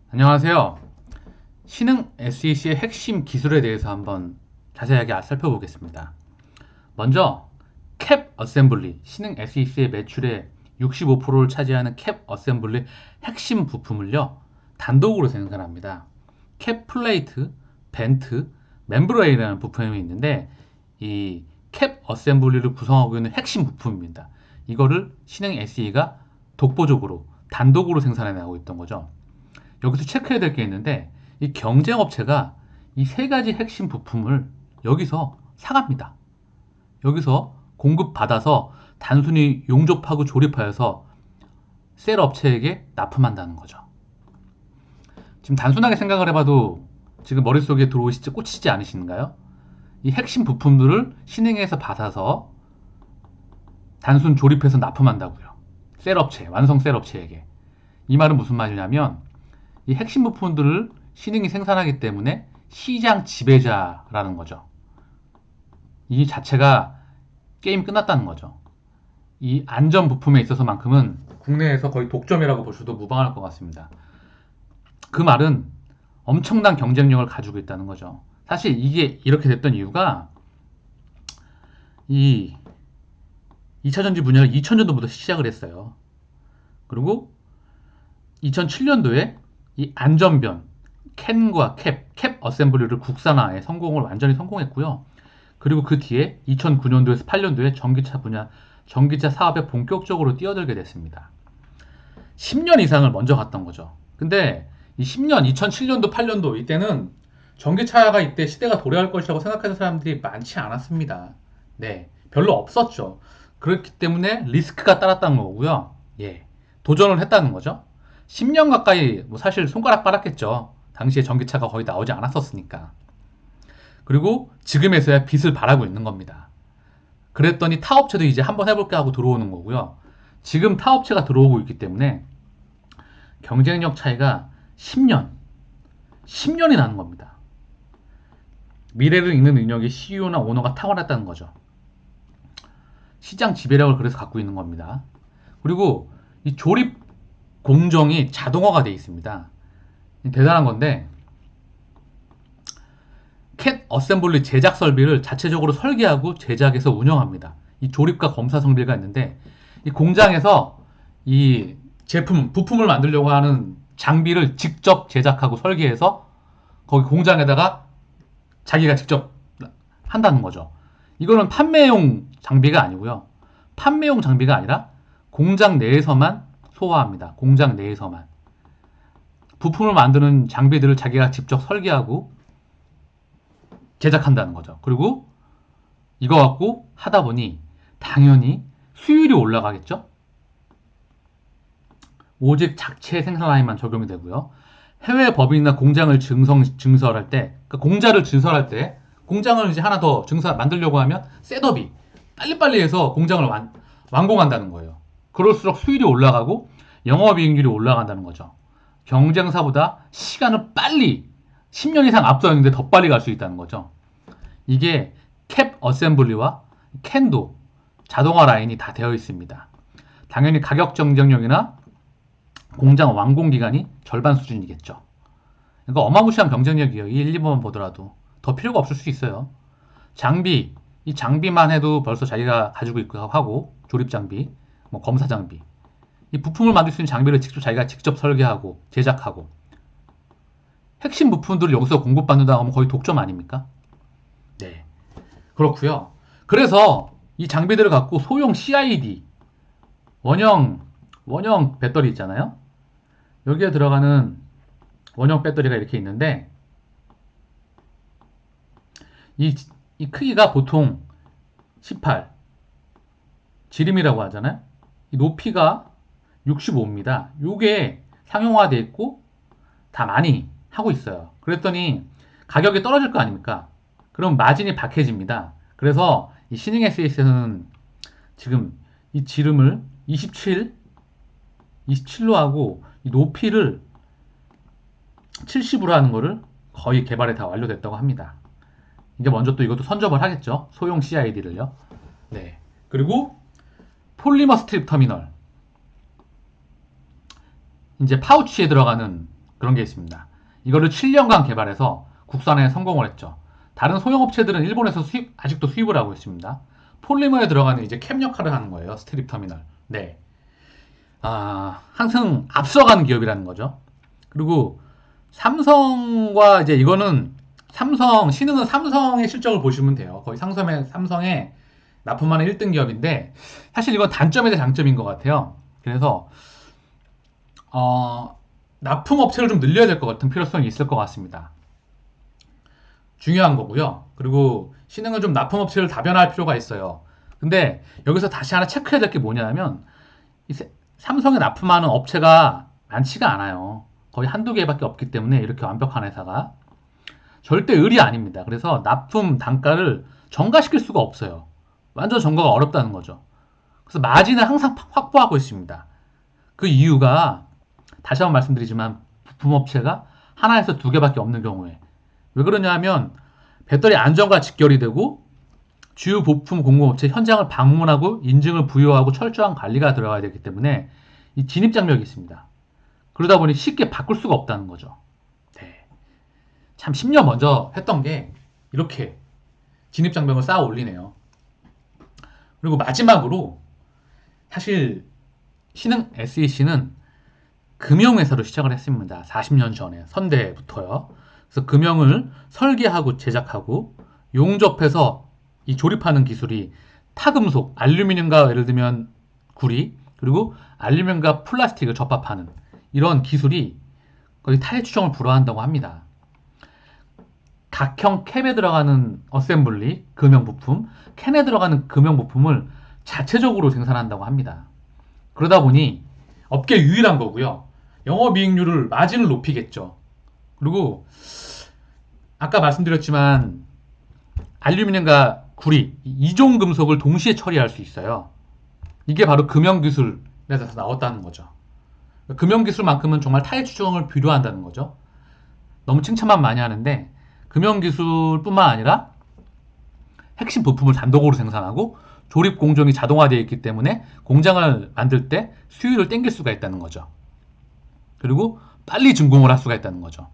안녕하세요. 신흥 SEC의 핵심 기술에 대해서 한번 자세하게 살펴보겠습니다. 먼저 캡 어셈블리, 신흥 SEC의 매출의 65%를 차지하는 캡 어셈블리 핵심 부품을요, 단독으로 생산합니다. 캡 플레이트, 벤트, 멤브레인이라는 부품이 있는데 이 캡 어셈블리를 구성하고 있는 핵심 부품입니다. 이거를 신흥 SE가 독보적으로 단독으로 생산해 나가고 있던 거죠. 여기서 체크해야 될 게 있는데 이 경쟁 업체가 이 세 가지 핵심 부품을 여기서 사갑니다. 여기서 공급받아서 단순히 용접하고 조립하여서 셀 업체에게 납품한다는 거죠. 지금 단순하게 생각을 해봐도 지금 머릿속에 들어오시지 꽂히지 않으신가요? 이 핵심 부품들을 신흥에서 받아서 단순 조립해서 납품한다고요. 셀 업체, 완성 셀 업체에게. 이 말은 무슨 말이냐면 이 핵심 부품들을 신흥이 생산하기 때문에 시장 지배자라는 거죠. 이 자체가 게임 끝났다는 거죠. 이 안전 부품에 있어서만큼은 국내에서 거의 독점이라고 보셔도 무방할 것 같습니다. 그 말은 엄청난 경쟁력을 가지고 있다는 거죠. 사실 이게 이렇게 됐던 이유가 이 2차전지 분야를 2000년도부터 시작을 했어요. 그리고 2007년도에 이 안전변, 캔과 캡 어셈블리를 국산화에 완전히 성공했고요. 그리고 그 뒤에 2009년도에서 8년도에 전기차 분야, 전기차 사업에 본격적으로 뛰어들게 됐습니다. 10년 이상을 먼저 갔던 거죠. 근데 이 10년, 2007년도, 8년도 이때는 전기차가 이때 시대가 도래할 것이라고 생각하는 사람들이 많지 않았습니다. 네, 별로 없었죠. 그렇기 때문에 리스크가 따랐다는 거고요. 예, 도전을 했다는 거죠. 10년 가까이 뭐 사실 손가락 빨았겠죠. 당시에 전기차가 거의 나오지 않았었으니까. 그리고 지금에서야 빛을 발하고 있는 겁니다. 그랬더니 타업체도 이제 한번 해볼까 하고 들어오는 거고요. 지금 타업체가 들어오고 있기 때문에 경쟁력 차이가 10년이 나는 겁니다. 미래를 읽는 능력이 CEO나 오너가 탁월했다는 거죠. 시장 지배력을 그래서 갖고 있는 겁니다. 그리고 이 조립 공정이 자동화가 되어 있습니다. 대단한 건데 캣 어셈블리 제작 설비를 자체적으로 설계하고 제작해서 운영합니다. 이 조립과 검사 설비가 있는데 이 공장에서 이 부품을 만들려고 하는 장비를 직접 제작하고 설계해서 거기 공장에다가 자기가 직접 한다는 거죠. 이거는 판매용 장비가 아니고요. 판매용 장비가 아니라 공장 내에서만 소화합니다. 공장 내에서만. 부품을 만드는 장비들을 자기가 직접 설계하고 제작한다는 거죠. 그리고 이거 갖고 하다 보니 당연히 수율이 올라가겠죠? 오직 자체 생산 라인만 적용이 되고요. 해외 법인이나 공장을 증설할 때, 그러니까 공자를 증설할 때, 공장을 이제 하나 더 만들려고 하면 셋업이 빨리빨리 해서 공장을 완공한다는 거예요. 그럴수록 수율이 올라가고 영업이익률이 올라간다는 거죠. 경쟁사보다 시간을 빨리 10년 이상 앞서는데 더 빨리 갈 수 있다는 거죠. 이게 캡 어셈블리와 캔도 자동화 라인이 다 되어 있습니다. 당연히 가격 경쟁력이나 공장 완공 기간이 절반 수준이겠죠. 그러니까 어마무시한 경쟁력이에요. 이 1, 2번만 보더라도 더 필요가 없을 수 있어요. 장비, 이 장비만 해도 벌써 자기가 가지고 있고 하고 조립 장비, 뭐 검사 장비, 이 부품을 만들 수 있는 장비를 자기가 직접 설계하고 제작하고 핵심 부품들을 여기서 공급받는다 하면 거의 독점 아닙니까? 네, 그렇고요. 그래서 이 장비들을 갖고 소형 CID 원형 원형 배터리 있잖아요. 여기에 들어가는 원형 배터리가 이렇게 있는데 이, 이 크기가 보통 18 지름이라고 하잖아요. 이 높이가 65입니다. 이게 상용화되어 있고 다 많이 하고 있어요. 그랬더니 가격이 떨어질 거 아닙니까? 그럼 마진이 박해집니다. 그래서 이 신흥 SS는 지금 이 지름을 27로 하고 이 높이를 70으로 하는 거를 거의 개발이 다 완료됐다고 합니다. 이제 먼저 또 이것도 선점을 하겠죠. 소형 CID를요. 네. 그리고 폴리머 스트립 터미널. 이제 파우치에 들어가는 그런 게 있습니다. 이거를 7년간 개발해서 국산에 성공을 했죠. 다른 소형 업체들은 일본에서 아직도 수입을 하고 있습니다. 폴리머에 들어가는 이제 캡 역할을 하는 거예요. 스트립 터미널. 네. 항상 앞서가는 기업이라는 거죠. 그리고 삼성과 이제 이거는 신흥은 삼성의 실적을 보시면 돼요. 거의 삼성의 납품하는 1등 기업인데 사실 이건 단점에 대해 장점인 것 같아요. 그래서 납품 업체를 좀 늘려야 될 것 같은 필요성이 있을 것 같습니다. 중요한 거고요. 그리고 신흥은 좀 납품 업체를 다변화할 필요가 있어요. 근데 여기서 다시 하나 체크해야 될 게 뭐냐면 삼성에 납품하는 업체가 많지가 않아요. 거의 한두 개밖에 없기 때문에 이렇게 완벽한 회사가 절대 을이 아닙니다. 그래서 납품 단가를 전가시킬 수가 없어요. 완전 전가가 어렵다는 거죠. 그래서 마진을 항상 확보하고 있습니다. 그 이유가 다시 한번 말씀드리지만 부품업체가 하나에서 두 개밖에 없는 경우에 왜 그러냐 하면 배터리 안전과 직결이 되고 주요 부품 공급업체 현장을 방문하고 인증을 부여하고 철저한 관리가 들어가야 되기 때문에 이 진입장벽이 있습니다. 그러다 보니 쉽게 바꿀 수가 없다는 거죠. 네. 참 10년 먼저 했던 게 이렇게 진입장벽을 쌓아 올리네요. 그리고 마지막으로 사실 신흥 SEC는 금형회사로 시작을 했습니다. 40년 전에 선대부터요. 그래서 금형을 설계하고 제작하고 용접해서 이 조립하는 기술이 타금속, 알루미늄과 예를 들면 구리, 그리고 알루미늄과 플라스틱을 접합하는 이런 기술이 거의 타의 추정을 불허한다고 합니다. 각형 캡에 들어가는 어셈블리, 금형 부품, 캔에 들어가는 금형 부품을 자체적으로 생산한다고 합니다. 그러다 보니 업계 유일한 거고요. 영업이익률을 마진을 높이겠죠. 그리고 아까 말씀드렸지만 알루미늄과 구리, 이종 금속을 동시에 처리할 수 있어요. 이게 바로 금형기술에서 나왔다는 거죠. 금형기술만큼은 정말 타의 추정을 필요한다는 거죠. 너무 칭찬만 많이 하는데 금형기술뿐만 아니라 핵심 부품을 단독으로 생산하고 조립 공정이 자동화되어 있기 때문에 공장을 만들 때 수율을 땡길 수가 있다는 거죠. 그리고 빨리 준공을 할 수가 있다는 거죠.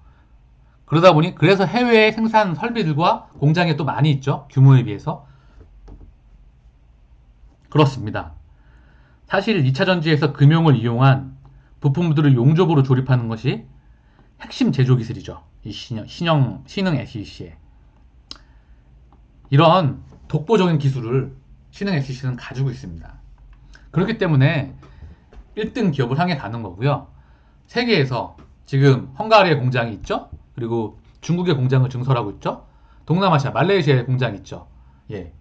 그러다 보니 그래서 해외 생산 설비들과 공장이 또 많이 있죠. 규모에 비해서. 그렇습니다. 사실 2차 전지에서 금형을 이용한 부품들을 용접으로 조립하는 것이 핵심 제조 기술이죠. 이 신흥 SEC에. 이런 독보적인 기술을 신흥 SEC는 가지고 있습니다. 그렇기 때문에 1등 기업을 향해 가는 거고요. 세계에서 지금 헝가리에 공장이 있죠. 그리고 중국의 공장을 증설하고 있죠. 동남아시아, 말레이시아에 공장이 있죠. 예.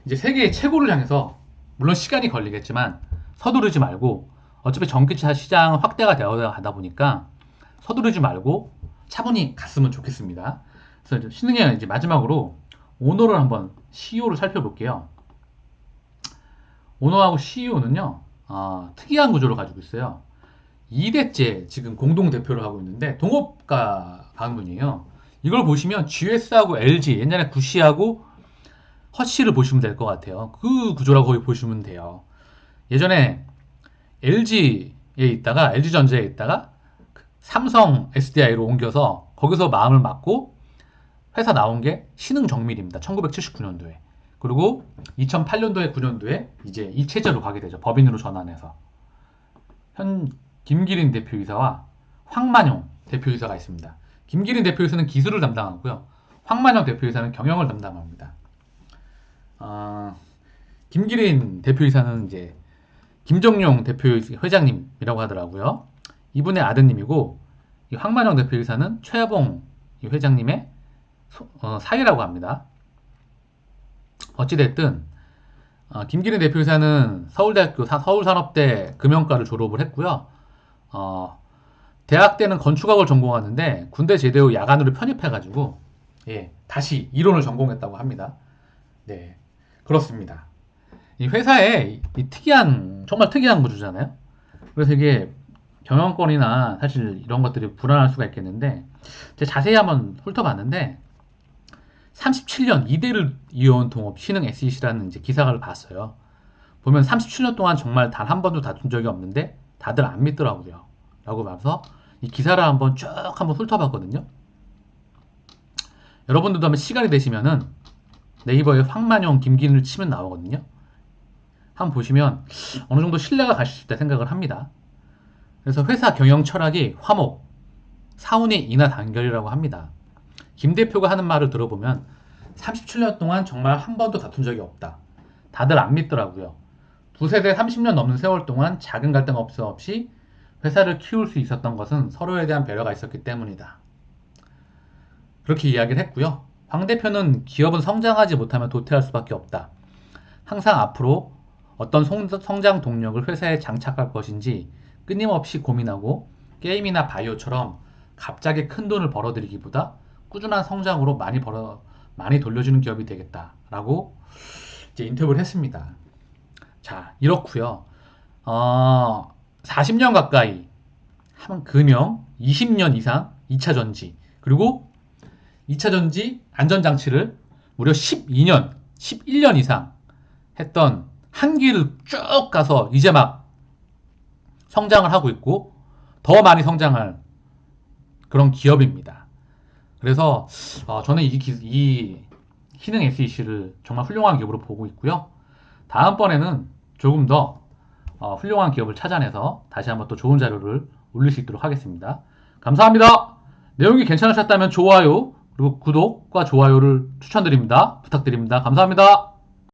이제 세계의 최고를 향해서 물론 시간이 걸리겠지만 서두르지 말고 어차피 전기차 시장 확대가 되어 가다 보니까 서두르지 말고 차분히 갔으면 좋겠습니다. 그래서 신흥의 이제 마지막으로 오너를 한번 CEO를 살펴볼게요. 오너하고 CEO는요, 특이한 구조를 가지고 있어요. 2대째 지금 공동 대표를 하고 있는데 동업가 가문이에요. 이걸 보시면 GS하고 LG, 옛날에 구시하고 허쉬를 보시면 될 것 같아요. 그 구조라고 거의 보시면 돼요. 예전에 LG에 있다가 LG전자에 있다가 삼성 SDI로 옮겨서 거기서 마음을 맞고 회사 나온 게 신흥정밀입니다. 1979년도에. 그리고 2008년도에 9년도에 이제 이 체제로 가게 되죠. 법인으로 전환해서. 김기린 대표이사와 황만용 대표이사가 있습니다. 김기린 대표이사는 기술을 담당하고요. 황만용 대표이사는 경영을 담당합니다. 김기린 대표이사는 이제 김정용 대표 회장님이라고 하더라고요. 이분의 아드님이고 이 황만영 대표이사는 최하봉 회장님의 사위라고 합니다. 어찌됐든 김기린 대표이사는 서울대학교 서울산업대 금융과를 졸업을 했고요. 대학 때는 건축학을 전공하는데 군대 제대 후 야간으로 편입해가지고 다시 이론을 전공했다고 합니다. 네, 그렇습니다. 이 회사에 정말 특이한 구조잖아요. 그래서 이게 경영권이나 사실 이런 것들이 불안할 수가 있겠는데 제가 자세히 한번 훑어봤는데 37년 2대를 이어온 동업 신흥 SEC라는 이제 기사를 봤어요. 보면 37년 동안 정말 단 한 번도 다툰 적이 없는데 다들 안 믿더라고요. 라고 봐서 이 기사를 한번 쭉 쫙 한번 훑어봤거든요. 여러분들도 한번 시간이 되시면은 네이버에 황만용, 김기인을 치면 나오거든요. 한번 보시면 어느 정도 신뢰가 가실 수 있다 생각을 합니다. 그래서 회사 경영 철학이 화목, 사운의 인하 단결이라고 합니다. 김 대표가 하는 말을 들어보면 37년 동안 정말 한 번도 다툰 적이 없다. 다들 안 믿더라고요. 두세대 30년 넘는 세월 동안 작은 갈등 없이 회사를 키울 수 있었던 것은 서로에 대한 배려가 있었기 때문이다. 그렇게 이야기를 했고요. 황 대표는 기업은 성장하지 못하면 도태할 수밖에 없다. 항상 앞으로 어떤 성장 동력을 회사에 장착할 것인지 끊임없이 고민하고 게임이나 바이오처럼 갑자기 큰 돈을 벌어들이기보다 꾸준한 성장으로 많이 돌려주는 기업이 되겠다라고 이제 인터뷰를 했습니다. 자, 이렇고요. 40년 가까이 금형 20년 이상 2차 전지 그리고 2차 전지 안전장치를 무려 11년 이상 했던 한 길을 쭉 가서 이제 막 성장을 하고 있고 더 많이 성장할 그런 기업입니다. 그래서 저는 이 희능 SEC를 정말 훌륭한 기업으로 보고 있고요. 다음번에는 조금 더 훌륭한 기업을 찾아내서 다시 한번 또 좋은 자료를 올릴 수 있도록 하겠습니다. 감사합니다. 내용이 괜찮으셨다면 좋아요 그리고 구독과 좋아요를 추천드립니다. 부탁드립니다. 감사합니다.